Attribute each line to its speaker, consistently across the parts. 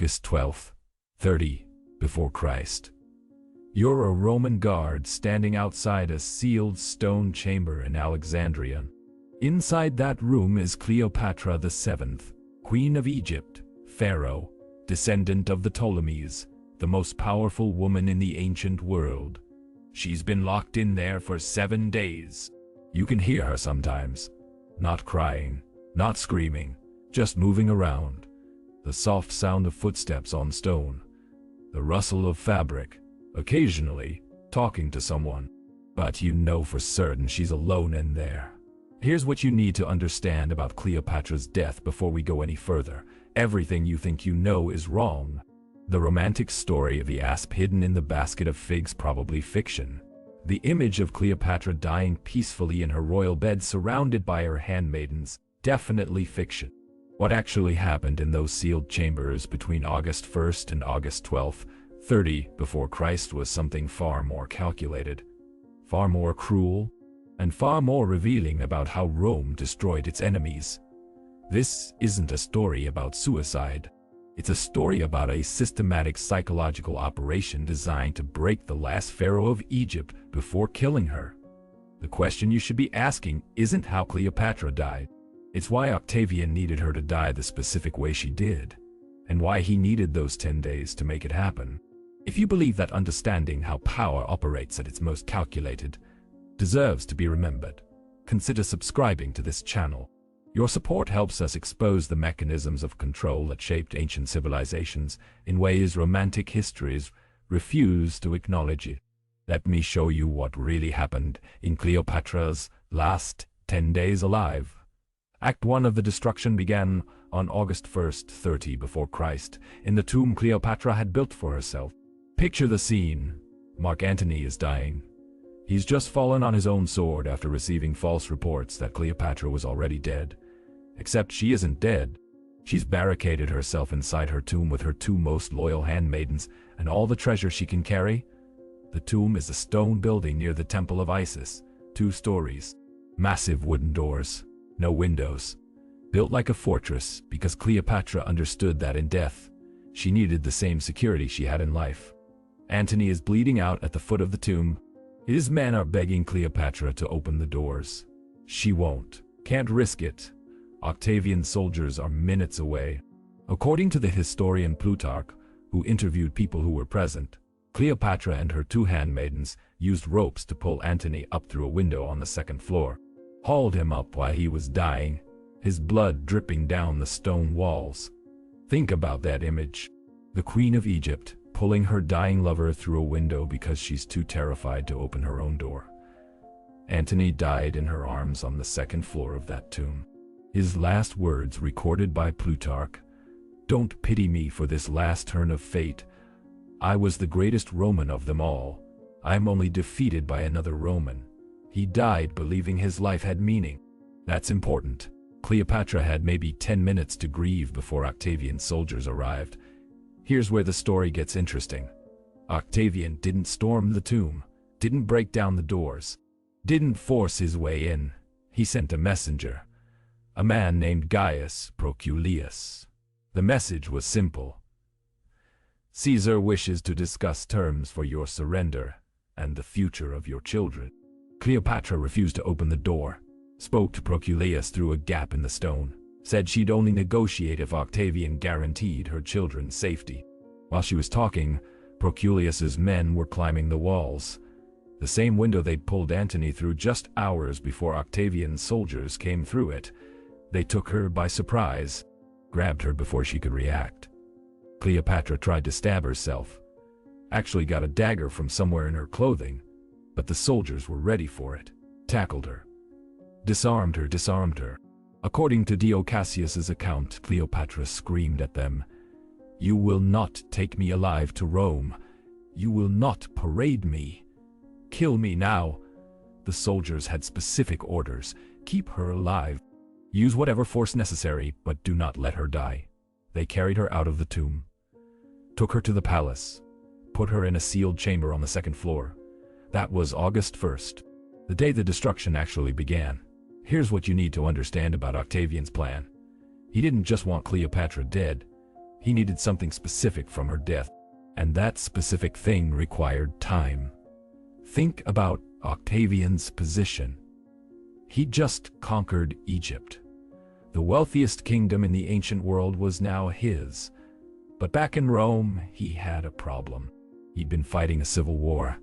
Speaker 1: August 12th, 30 before Christ. You're a Roman guard standing outside a sealed stone chamber in Alexandria. Inside that room is Cleopatra the Seventh, Queen of Egypt, Pharaoh, descendant of the Ptolemies, the most powerful woman in the ancient world. She's been locked in there for 7 days. You can hear her sometimes. Not crying, not screaming, just moving around. The soft sound of footsteps on stone. The rustle of fabric. Occasionally, talking to someone. But you know for certain she's alone in there. Here's what you need to understand about Cleopatra's death before we go any further. Everything you think you know is wrong. The romantic story of the asp hidden in the basket of figs probably fiction. The image of Cleopatra dying peacefully in her royal bed surrounded by her handmaidens, definitely fiction. What actually happened in those sealed chambers between August 1st and August 12th, 30 before Christ was something far more calculated, far more cruel, and far more revealing about how Rome destroyed its enemies. This isn't a story about suicide. It's a story about a systematic psychological operation designed to break the last pharaoh of Egypt before killing her. The question you should be asking isn't how Cleopatra died. It's why Octavian needed her to die the specific way she did, and why he needed those 10 days to make it happen. If you believe that understanding how power operates at its most calculated deserves to be remembered, consider subscribing to this channel. Your support helps us expose the mechanisms of control that shaped ancient civilizations in ways romantic histories refuse to acknowledge it. Let me show you what really happened in Cleopatra's last 10 days alive. Act 1 of the destruction began on August 1st, 30 before Christ, in the tomb Cleopatra had built for herself. Picture the scene. Mark Antony is dying. He's just fallen on his own sword after receiving false reports that Cleopatra was already dead. Except she isn't dead. She's barricaded herself inside her tomb with her 2 most loyal handmaidens and all the treasure she can carry. The tomb is a stone building near the Temple of Isis, 2 stories, massive wooden doors, no windows. Built like a fortress because Cleopatra understood that in death, she needed the same security she had in life. Antony is bleeding out at the foot of the tomb. His men are begging Cleopatra to open the doors. She won't. Can't risk it. Octavian's soldiers are minutes away. According to the historian Plutarch, who interviewed people who were present, Cleopatra and her 2 handmaidens used ropes to pull Antony up through a window on the 2nd floor, hauled him up while he was dying, his blood dripping down the stone walls. Think about that image. The Queen of Egypt pulling her dying lover through a window because she's too terrified to open her own door. Antony died in her arms on the 2nd floor of that tomb. His last words, recorded by Plutarch, "Don't pity me for this last turn of fate. I was the greatest Roman of them all. I'm only defeated by another Roman." He died believing his life had meaning. That's important. Cleopatra had maybe 10 minutes to grieve before Octavian's soldiers arrived. Here's where the story gets interesting. Octavian didn't storm the tomb, didn't break down the doors, didn't force his way in. He sent a messenger, a man named Gaius Proculius. The message was simple. Caesar wishes to discuss terms for your surrender and the future of your children. Cleopatra refused to open the door, spoke to Proculius through a gap in the stone, said she'd only negotiate if Octavian guaranteed her children's safety. While she was talking, Proculius's men were climbing the walls, the same window they'd pulled Antony through just hours before Octavian's soldiers came through it. They took her by surprise, grabbed her before she could react. Cleopatra tried to stab herself, actually got a dagger from somewhere in her clothing, but the soldiers were ready for it, tackled her, disarmed her. According to Dio Cassius's account, Cleopatra screamed at them, "You will not take me alive to Rome. You will not parade me. Kill me now." The soldiers had specific orders: keep her alive. Use whatever force necessary, but do not let her die. They carried her out of the tomb, took her to the palace, put her in a sealed chamber on the 2nd floor. That was August 1st, the day the destruction actually began. Here's what you need to understand about Octavian's plan. He didn't just want Cleopatra dead. He needed something specific from her death, and that specific thing required time. Think about Octavian's position. He just conquered Egypt. The wealthiest kingdom in the ancient world was now his. But back in Rome, he had a problem. He'd been fighting a civil war.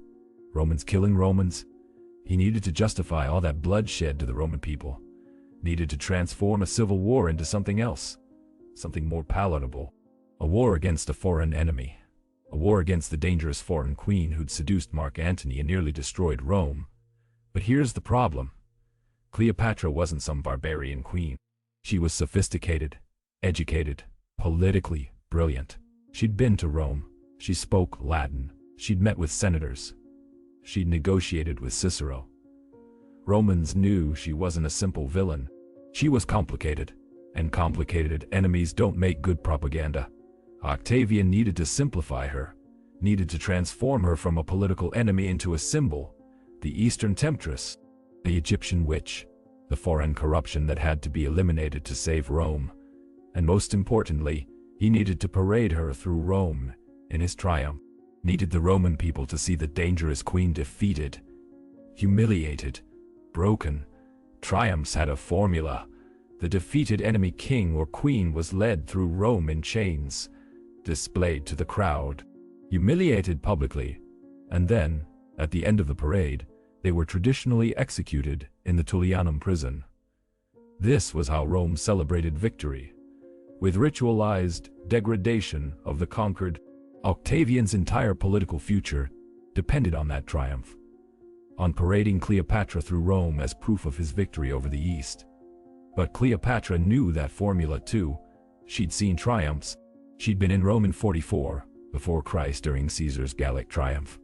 Speaker 1: Romans killing Romans. He needed to justify all that bloodshed to the Roman people. Needed to transform a civil war into something else. Something more palatable. A war against a foreign enemy. A war against the dangerous foreign queen who'd seduced Mark Antony and nearly destroyed Rome. But here's the problem. Cleopatra wasn't some barbarian queen. She was sophisticated, educated, politically brilliant. She'd been to Rome. She spoke Latin. She'd met with senators. She'd negotiated with Cicero. Romans knew she wasn't a simple villain. She was complicated, and complicated enemies don't make good propaganda. Octavian needed to simplify her, needed to transform her from a political enemy into a symbol, the Eastern temptress, the Egyptian witch, the foreign corruption that had to be eliminated to save Rome. And most importantly, he needed to parade her through Rome in his triumph. Needed the Roman people to see the dangerous queen defeated, humiliated, broken. Triumphs had a formula. The defeated enemy king or queen was led through Rome in chains, displayed to the crowd, humiliated publicly, and then, at the end of the parade, they were traditionally executed in the Tullianum prison. This was how Rome celebrated victory, with ritualized degradation of the conquered. Octavian's entire political future depended on that triumph, on parading Cleopatra through Rome as proof of his victory over the East. But Cleopatra knew that formula too. She'd seen triumphs. She'd been in Rome in 44, before Christ during Caesar's Gallic triumph.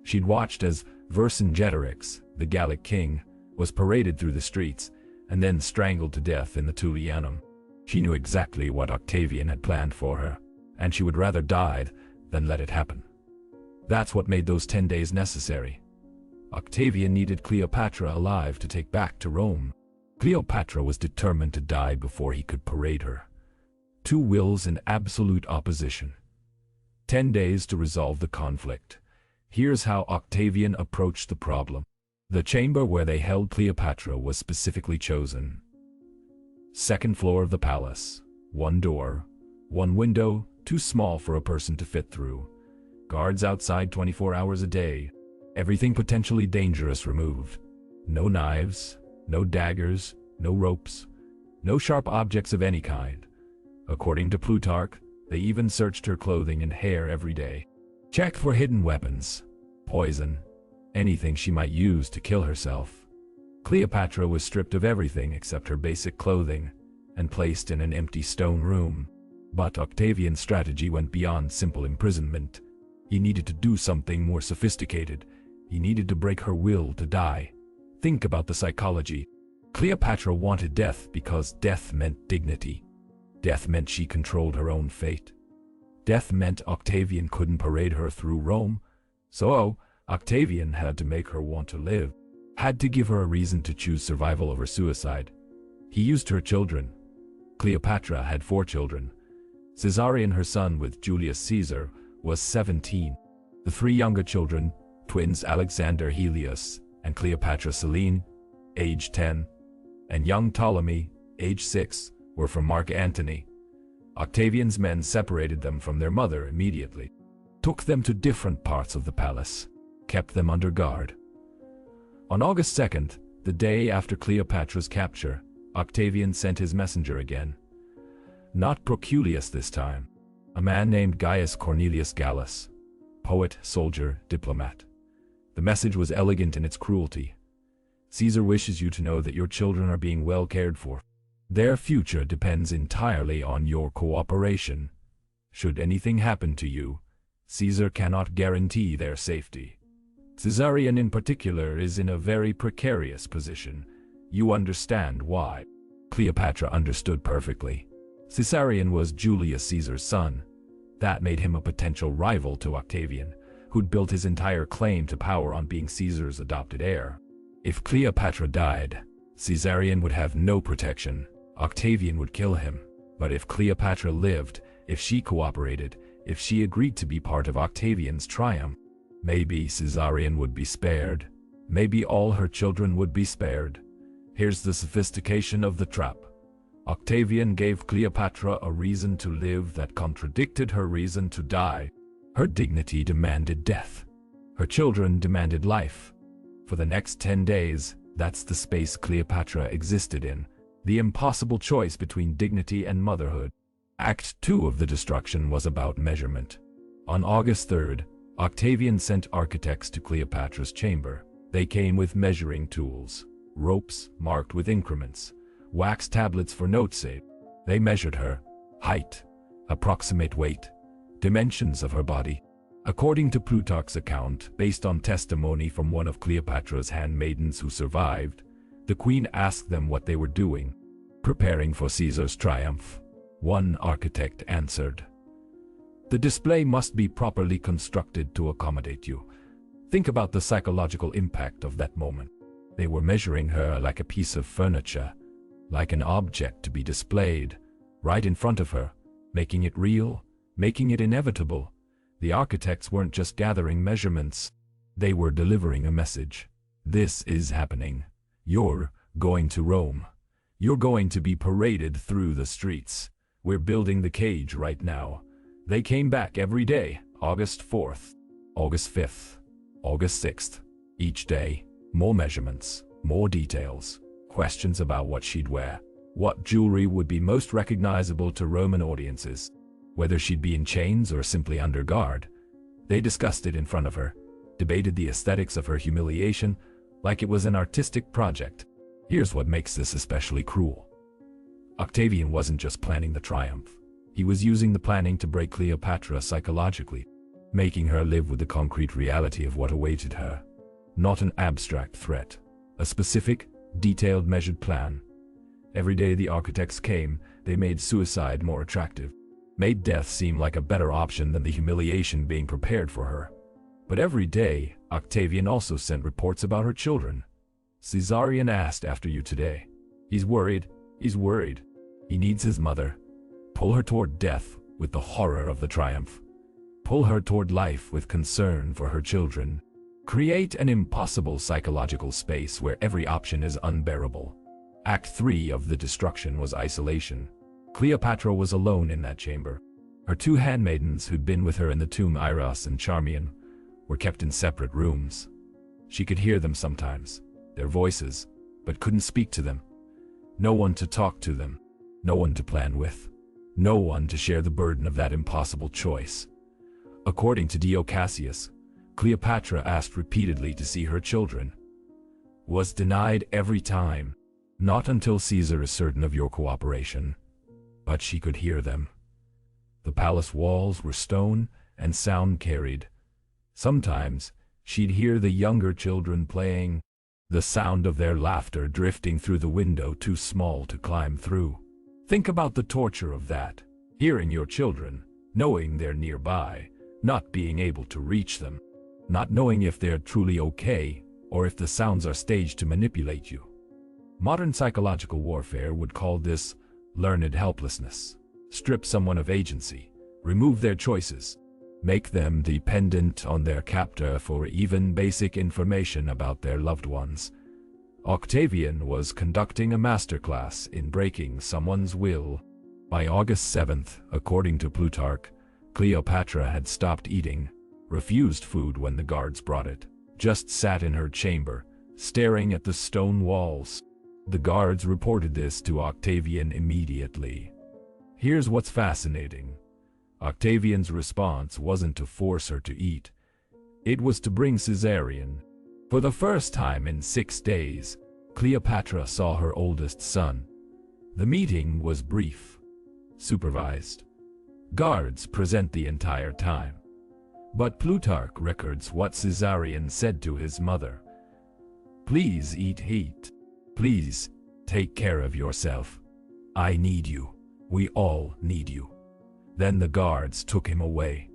Speaker 1: She'd watched as Vercingetorix, the Gallic king, was paraded through the streets and then strangled to death in the Tullianum. She knew exactly what Octavian had planned for her, and she would rather die than let it happen. That's what made those 10 days necessary. Octavian needed Cleopatra alive to take back to Rome. Cleopatra was determined to die before he could parade her. Two wills in absolute opposition. 10 days to resolve the conflict. Here's how Octavian approached the problem. The chamber where they held Cleopatra was specifically chosen. Second floor of the palace. One door, one window, too small for a person to fit through. Guards outside 24 hours a day. Everything potentially dangerous removed. No knives, no daggers, no ropes, no sharp objects of any kind. According to Plutarch, they even searched her clothing and hair every day. Checked for hidden weapons, poison, anything she might use to kill herself. Cleopatra was stripped of everything except her basic clothing and placed in an empty stone room. But Octavian's strategy went beyond simple imprisonment. He needed to do something more sophisticated. He needed to break her will to die. Think about the psychology. Cleopatra wanted death because death meant dignity. Death meant she controlled her own fate. Death meant Octavian couldn't parade her through Rome. So Octavian had to make her want to live. Had to give her a reason to choose survival over suicide. He used her children. Cleopatra had 4 children. Caesarion, her son with Julius Caesar, was 17. The 3 younger children, twins Alexander Helios and Cleopatra Selene, age 10, and young Ptolemy, age 6, were from Mark Antony. Octavian's men separated them from their mother immediately, took them to different parts of the palace, kept them under guard. On August 2nd, the day after Cleopatra's capture, Octavian sent his messenger again. Not Proculius this time, a man named Gaius Cornelius Gallus, poet, soldier, diplomat. The message was elegant in its cruelty. Caesar wishes you to know that your children are being well cared for. Their future depends entirely on your cooperation. Should anything happen to you, Caesar cannot guarantee their safety. Caesarion in particular is in a very precarious position. You understand why. Cleopatra understood perfectly. Caesarion was Julius Caesar's son. That made him a potential rival to Octavian, who'd built his entire claim to power on being Caesar's adopted heir. If Cleopatra died, Caesarion would have no protection. Octavian would kill him. But if Cleopatra lived, If she cooperated, if she agreed to be part of Octavian's triumph, maybe Caesarion would be spared. Maybe all her children would be spared. Here's the sophistication of the trap. Octavian gave Cleopatra a reason to live that contradicted her reason to die. Her dignity demanded death. Her children demanded life. For the next 10 days, that's the space Cleopatra existed in, the impossible choice between dignity and motherhood. Act 2 of the destruction was about measurement. On August 3rd, Octavian sent architects to Cleopatra's chamber. They came with measuring tools, ropes marked with increments, wax tablets for note-save. They measured her height, approximate weight, dimensions of her body. According to Plutarch's account, based on testimony from one of Cleopatra's handmaidens who survived, the queen asked them what they were doing. Preparing for Caesar's triumph. One architect answered, "The display must be properly constructed to accommodate you." Think about the psychological impact of that moment. They were measuring her like a piece of furniture, like an object to be displayed, right in front of her, making it real, making it inevitable. The architects weren't just gathering measurements, they were delivering a message. This is happening. You're going to Rome. You're going to be paraded through the streets. We're building the cage right now. They came back every day, August 4th, August 5th, August 6th. Each day, more measurements, more details, questions about what she'd wear, what jewelry would be most recognizable to Roman audiences, whether she'd be in chains or simply under guard. They discussed it in front of her, debated the aesthetics of her humiliation like it was an artistic project. Here's what makes this especially cruel. Octavian wasn't just planning the triumph. He was using the planning to break Cleopatra psychologically, making her live with the concrete reality of what awaited her. Not an abstract threat, a specific, detailed, measured plan. Every day the architects came, they made suicide more attractive, made death seem like a better option than the humiliation being prepared for her. But every day, Octavian also sent reports about her children. Caesarion asked after you today. He's worried, he's worried. He needs his mother. Pull her toward death with the horror of the triumph. Pull her toward life with concern for her children. Create an impossible psychological space where every option is unbearable. Act 3 of the destruction was isolation. Cleopatra was alone in that chamber. Her 2 handmaidens who'd been with her in the tomb, Iras and Charmian, were kept in separate rooms. She could hear them sometimes, their voices, but couldn't speak to them. No one to talk to them, no one to plan with, no one to share the burden of that impossible choice. According to Dio Cassius, Cleopatra asked repeatedly to see her children. Was denied every time. Not until Caesar is certain of your cooperation. But she could hear them. The palace walls were stone and sound carried. Sometimes she'd hear the younger children playing, the sound of their laughter drifting through the window too small to climb through. Think about the torture of that, hearing your children, knowing they're nearby, not being able to reach them, not knowing if they're truly okay or if the sounds are staged to manipulate you. Modern psychological warfare would call this learned helplessness. Strip someone of agency, remove their choices, make them dependent on their captor for even basic information about their loved ones. Octavian was conducting a masterclass in breaking someone's will. By August 7th, according to Plutarch, Cleopatra had stopped eating, refused food when the guards brought it, just sat in her chamber, staring at the stone walls. The guards reported this to Octavian immediately. Here's what's fascinating. Octavian's response wasn't to force her to eat. It was to bring Caesarion. For the first time in 6 days, Cleopatra saw her oldest son. The meeting was brief, supervised. Guards present the entire time. But Plutarch records what Caesarion said to his mother. Please eat heat. Please, take care of yourself. I need you. We all need you. Then the guards took him away.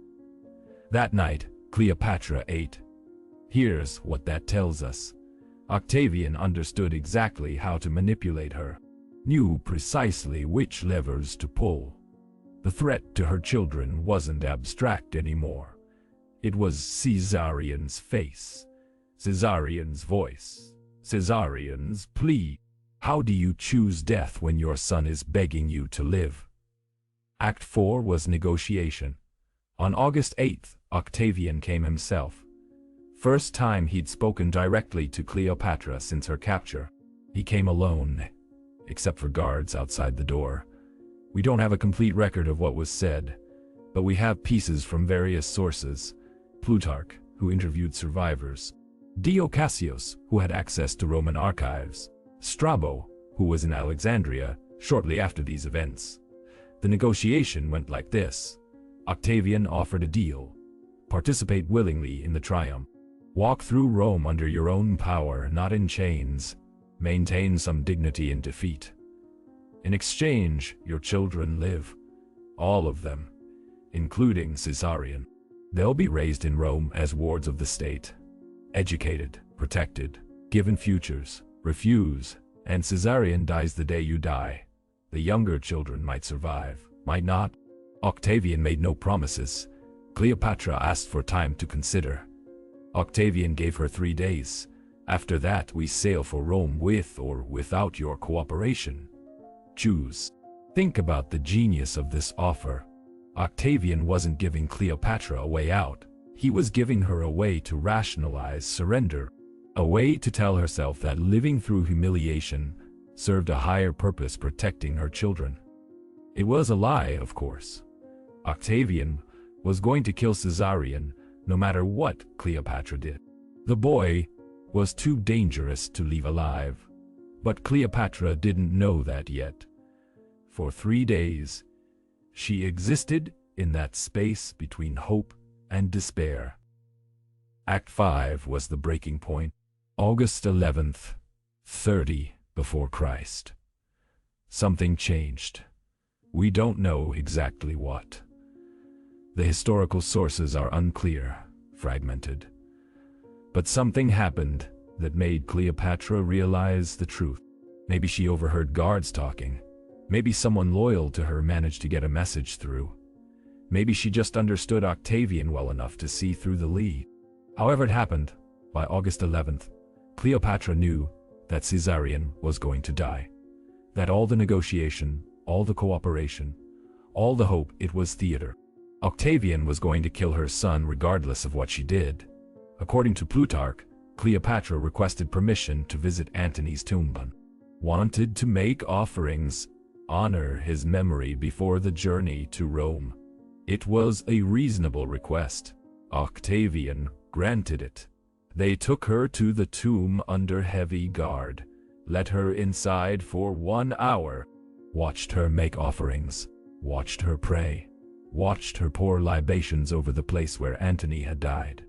Speaker 1: That night, Cleopatra ate. Here's what that tells us. Octavian understood exactly how to manipulate her, knew precisely which levers to pull. The threat to her children wasn't abstract anymore. It was Caesarion's face, Caesarion's voice, Caesarion's plea. How do you choose death when your son is begging you to live? Act 4 was negotiation. On August 8th, Octavian came himself. First time he'd spoken directly to Cleopatra since her capture. He came alone, except for guards outside the door. We don't have a complete record of what was said, but we have pieces from various sources. Plutarch, who interviewed survivors. Dio Cassius, who had access to Roman archives. Strabo, who was in Alexandria shortly after these events. The negotiation went like this. Octavian offered a deal. Participate willingly in the triumph. Walk through Rome under your own power, not in chains. Maintain some dignity in defeat. In exchange, your children live. All of them, including Caesarion. They'll be raised in Rome as wards of the state. Educated, protected, given futures. Refuse, and Caesarion dies the day you die. The younger children might survive, might not. Octavian made no promises. Cleopatra asked for time to consider. Octavian gave her 3 days. After that, we sail for Rome with or without your cooperation. Choose. Think about the genius of this offer. Octavian wasn't giving Cleopatra a way out. He was giving her a way to rationalize surrender. A way to tell herself that living through humiliation served a higher purpose, protecting her children. It was a lie, of course. Octavian was going to kill Caesarion no matter what Cleopatra did. The boy was too dangerous to leave alive. But Cleopatra didn't know that yet. For 3 days, she existed in that space between hope and despair. Act 5 was the breaking point. August 11th, 30 before Christ. Something changed. We don't know exactly what. The historical sources are unclear, fragmented. But something happened that made Cleopatra realize the truth. Maybe she overheard guards talking. Maybe someone loyal to her managed to get a message through. Maybe she just understood Octavian well enough to see through the lead. However it happened, by August 11th, Cleopatra knew that Caesarion was going to die. That all the negotiation, all the cooperation, all the hope, it was theater. Octavian was going to kill her son regardless of what she did. According to Plutarch, Cleopatra requested permission to visit Antony's tomb. Wanted to make offerings, honor his memory before the journey to Rome. It was a reasonable request. Octavian granted it. They took her to the tomb under heavy guard, let her inside for 1 hour, watched her make offerings, watched her pray, watched her pour libations over the place where Antony had died.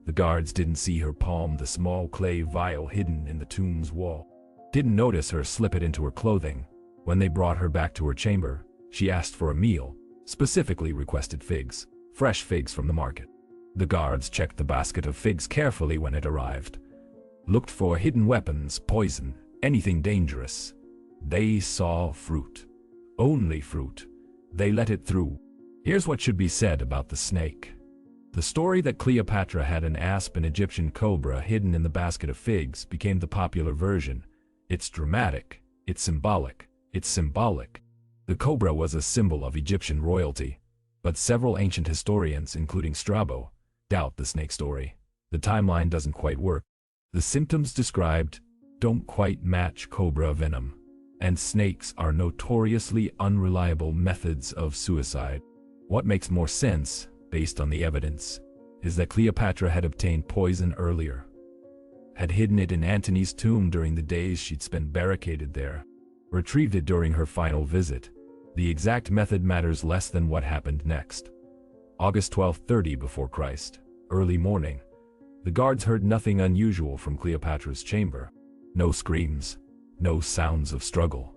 Speaker 1: The guards didn't see her palm the small clay vial hidden in the tomb's wall. Didn't notice her slip it into her clothing. When they brought her back to her chamber, she asked for a meal, specifically requested figs, fresh figs from the market. The guards checked the basket of figs carefully when it arrived. Looked for hidden weapons, poison, anything dangerous. They saw fruit. Only fruit. They let it through. Here's what should be said about the snake. The story that Cleopatra had an asp, an Egyptian cobra, hidden in the basket of figs became the popular version. It's dramatic. It's symbolic. It's symbolic. The cobra was a symbol of Egyptian royalty. But several ancient historians, including Strabo, doubt the snake story. The timeline doesn't quite work. The symptoms described don't quite match cobra venom. And snakes are notoriously unreliable methods of suicide. What makes more sense, based on the evidence, is that Cleopatra had obtained poison earlier. Had hidden it in Antony's tomb during the days she'd spent barricaded there. Retrieved it during her final visit. The exact method matters less than what happened next. August 12, 30 before Christ, early morning. The guards heard nothing unusual from Cleopatra's chamber. No screams, no sounds of struggle.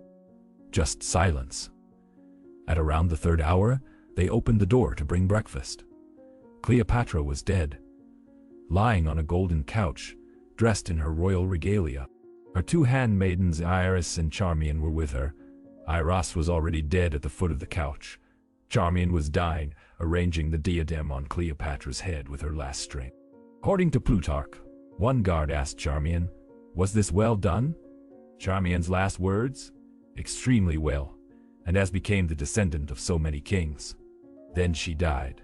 Speaker 1: Just silence. At around the 3rd hour, they opened the door to bring breakfast. Cleopatra was dead, lying on a golden couch, dressed in her royal regalia. Her 2 handmaidens, Iris and Charmian, were with her. Iris was already dead at the foot of the couch. Charmian was dying, arranging the diadem on Cleopatra's head with her last string. According to Plutarch, one guard asked Charmian, "Was this well done?" Charmian's last words, "Extremely well, and as became the descendant of so many kings." Then she died.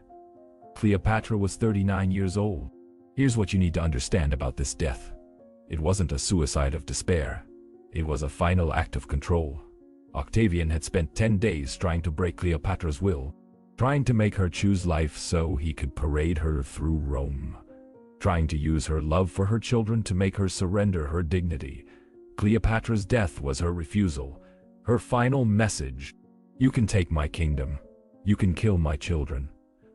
Speaker 1: Cleopatra was 39 years old. Here's what you need to understand about this death. It wasn't a suicide of despair. It was a final act of control. Octavian had spent 10 days trying to break Cleopatra's will, trying to make her choose life so he could parade her through Rome, trying to use her love for her children to make her surrender her dignity. Cleopatra's death was her refusal, her final message. You can take my kingdom, you can kill my children,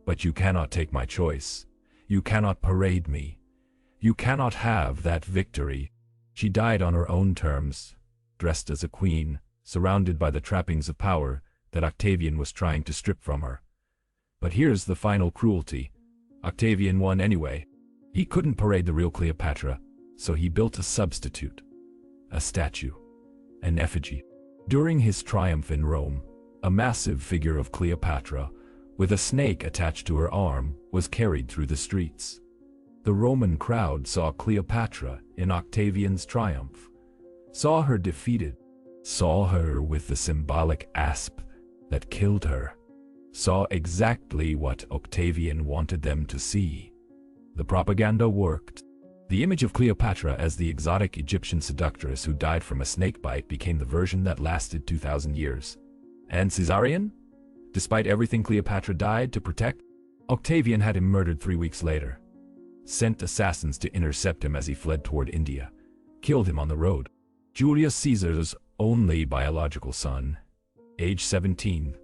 Speaker 1: but you cannot take my choice. You cannot parade me. You cannot have that victory. She died on her own terms, dressed as a queen, surrounded by the trappings of power that Octavian was trying to strip from her. But here's the final cruelty. Octavian won anyway. He couldn't parade the real Cleopatra, so he built a substitute, a statue, an effigy. During his triumph in Rome, a massive figure of Cleopatra, with a snake attached to her arm, was carried through the streets. The Roman crowd saw Cleopatra in Octavian's triumph, saw her defeated, saw her with the symbolic asp that killed her, saw exactly what Octavian wanted them to see. The propaganda worked. The image of Cleopatra as the exotic Egyptian seductress who died from a snake bite became the version that lasted 2,000 years. And Caesarion? Despite everything Cleopatra died to protect, Octavian had him murdered 3 weeks later, sent assassins to intercept him as he fled toward India, killed him on the road. Julius Caesar's only biological son, age 17,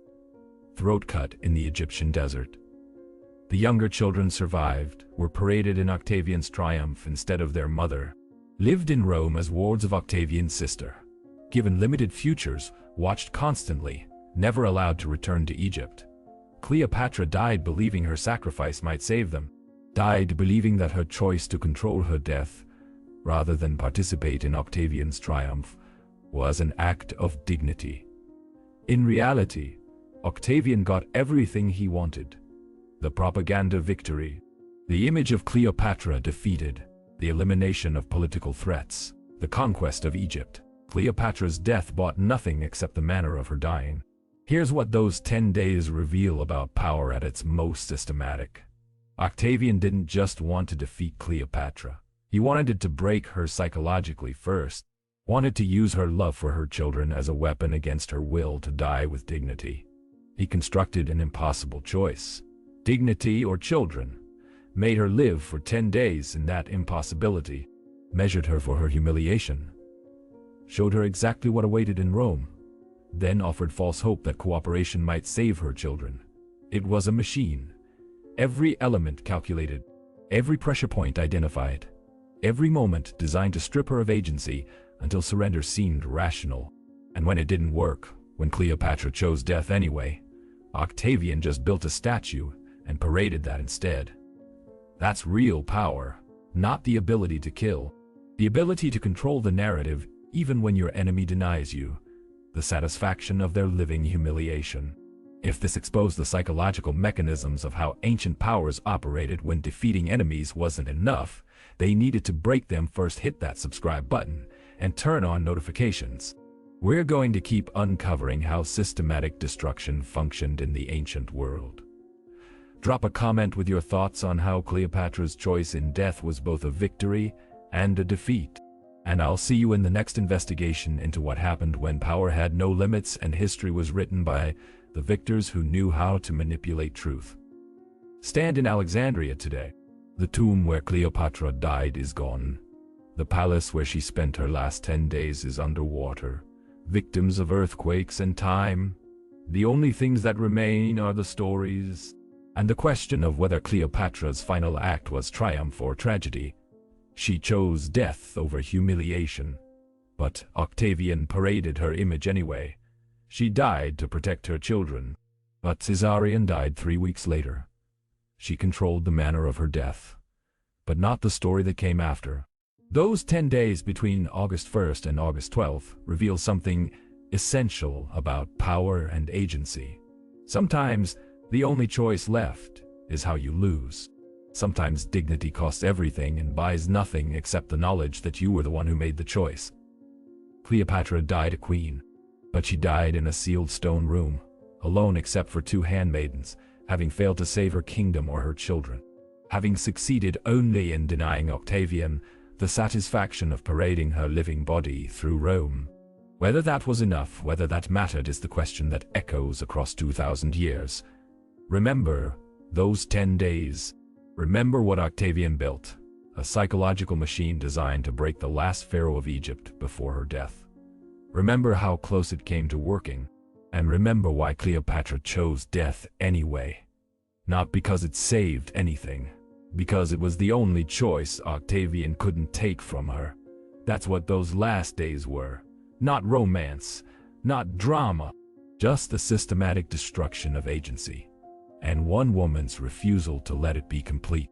Speaker 1: throat cut in the Egyptian desert. The younger children survived, were paraded in Octavian's triumph instead of their mother, lived in Rome as wards of Octavian's sister, given limited futures, watched constantly, never allowed to return to Egypt. Cleopatra died believing her sacrifice might save them, died believing that her choice to control her death, rather than participate in Octavian's triumph, was an act of dignity. In reality, Octavian got everything he wanted. The propaganda victory, the image of Cleopatra defeated, the elimination of political threats, the conquest of Egypt. Cleopatra's death bought nothing except the manner of her dying. Here's what those 10 days reveal about power at its most systematic. Octavian didn't just want to defeat Cleopatra. He wanted to break her psychologically first, wanted to use her love for her children as a weapon against her will to die with dignity. He constructed an impossible choice, dignity or children, made her live for 10 days in that impossibility, measured her for her humiliation, showed her exactly what awaited in Rome, then offered false hope that cooperation might save her children. It was a machine. Every element calculated, every pressure point identified, every moment designed to strip her of agency until surrender seemed rational. And when it didn't work, when Cleopatra chose death anyway, Octavian just built a statue and paraded that instead. That's real power, not the ability to kill, the ability to control the narrative even when your enemy denies you, the satisfaction of their living humiliation. If this exposed the psychological mechanisms of how ancient powers operated when defeating enemies wasn't enough, they needed to break them. First, hit that subscribe button and turn on notifications. We're going to keep uncovering how systematic destruction functioned in the ancient world. Drop a comment with your thoughts on how Cleopatra's choice in death was both a victory and a defeat. And I'll see you in the next investigation into what happened when power had no limits and history was written by the victors who knew how to manipulate truth. Stand in Alexandria today. The tomb where Cleopatra died is gone. The palace where she spent her last 10 days is underwater, victims of earthquakes and time. The only things that remain are the stories, and the question of whether Cleopatra's final act was triumph or tragedy. She chose death over humiliation, but Octavian paraded her image anyway. She died to protect her children, but Caesarion died 3 weeks later. She controlled the manner of her death, but not the story that came after. Those 10 days between August 1st and August 12th reveal something essential about power and agency. Sometimes the only choice left is how you lose. Sometimes dignity costs everything and buys nothing except the knowledge that you were the one who made the choice. Cleopatra died a queen, but she died in a sealed stone room, alone except for 2 handmaidens, having failed to save her kingdom or her children. Having succeeded only in denying Octavian the satisfaction of parading her living body through Rome. Whether that was enough, whether that mattered, is the question that echoes across 2,000 years. Remember those 10 days. Remember what Octavian built, a psychological machine designed to break the last pharaoh of Egypt before her death. Remember how close it came to working, and remember why Cleopatra chose death anyway. Not because it saved anything, because it was the only choice Octavian couldn't take from her. That's what those last days were. Not romance, not drama, just the systematic destruction of agency, and one woman's refusal to let it be complete.